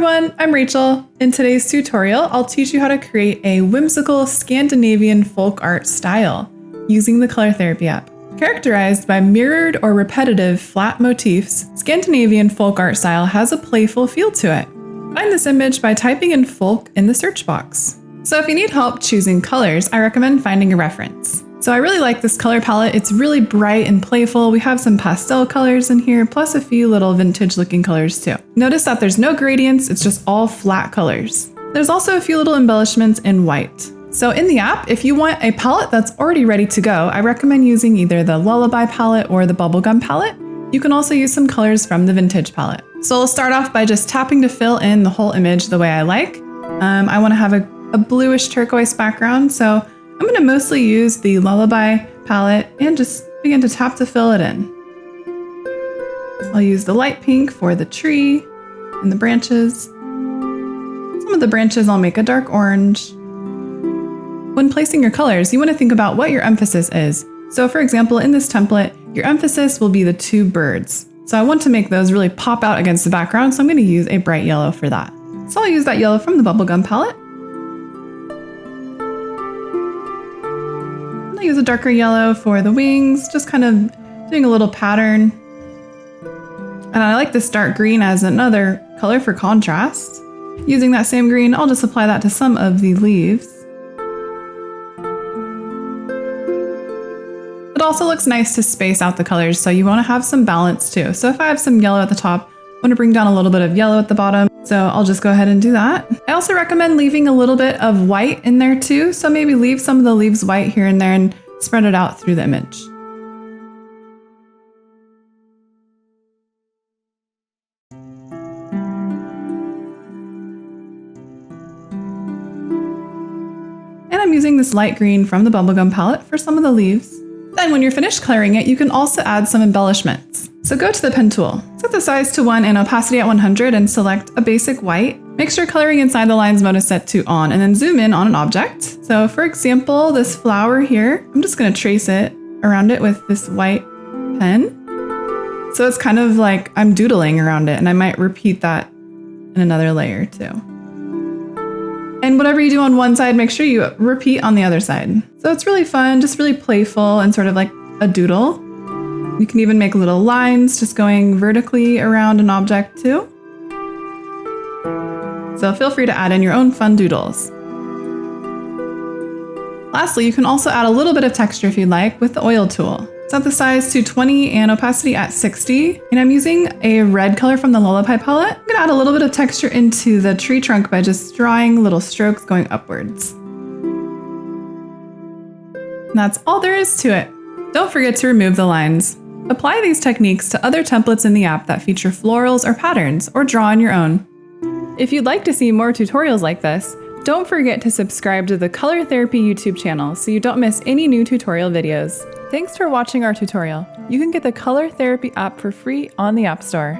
everyone, I'm Rachel. In today's tutorial, I'll teach you how to create a whimsical Scandinavian folk art style using the Color Therapy app. Characterized by mirrored or repetitive flat motifs, Scandinavian folk art style has a playful feel to it. Find this image by typing in folk in the search box. So if you need help choosing colors, I recommend finding a reference. So I really like this color palette. It's really bright and playful. We have some pastel colors in here, plus a few little vintage looking colors too. Notice that there's no gradients, it's just all flat colors. There's also a few little embellishments in white. So in the app, if you want a palette that's already ready to go, I recommend using either the LULLABY palette or the BUBBLEGUM palette. You can also use some colors from the vintage palette. So I'll start off by just tapping to fill in the whole image the way I like. I want to have a bluish turquoise background, so I'm going to mostly use the LULLABY palette and just begin to tap to fill it in. I'll use the light pink for the tree and the branches. Some of the branches I'll make a dark orange. When placing your colors, you want to think about what your emphasis is. So for example, in this template, your emphasis will be the two birds. So I want to make those really pop out against the background, so I'm going to use a bright yellow for that. So I'll use that yellow from the BUBBLEGUM palette. I'll use a darker yellow for the wings, just kind of doing a little pattern. And I like this dark green as another color for contrast. Using that same green, I'll just apply that to some of the leaves. It also looks nice to space out the colors, so you want to have some balance too. So if I have some yellow at the top, I want to bring down a little bit of yellow at the bottom, so I'll just go ahead and do that. I also recommend leaving a little bit of white in there too, so maybe leave some of the leaves white here and there and spread it out through the image. And I'm using this light green from the BUBBLEGUM palette for some of the leaves. Then when you're finished coloring it, you can also add some embellishments. So go to the pen tool, set the size to 1 and opacity at 100 and select a basic white. Make sure coloring inside the lines mode is set to on and then zoom in on an object. So for example, this flower here, I'm just going to trace it around it with this white pen. So it's kind of like I'm doodling around it, and I might repeat that in another layer too. And whatever you do on one side, make sure you repeat on the other side. So it's really fun, just really playful and sort of like a doodle. You can even make little lines just going vertically around an object too. So feel free to add in your own fun doodles. Lastly, you can also add a little bit of texture if you'd like with the oil tool. Set the size to 20 and opacity at 60. And I'm using a red color from the LULLABY palette. I'm gonna add a little bit of texture into the tree trunk by just drawing little strokes going upwards. And that's all there is to it. Don't forget to remove the lines. Apply these techniques to other templates in the app that feature florals or patterns, or draw on your own. If you'd like to see more tutorials like this, don't forget to subscribe to the Color Therapy YouTube channel so you don't miss any new tutorial videos. Thanks for watching our tutorial. You can get the Color Therapy app for free on the App Store.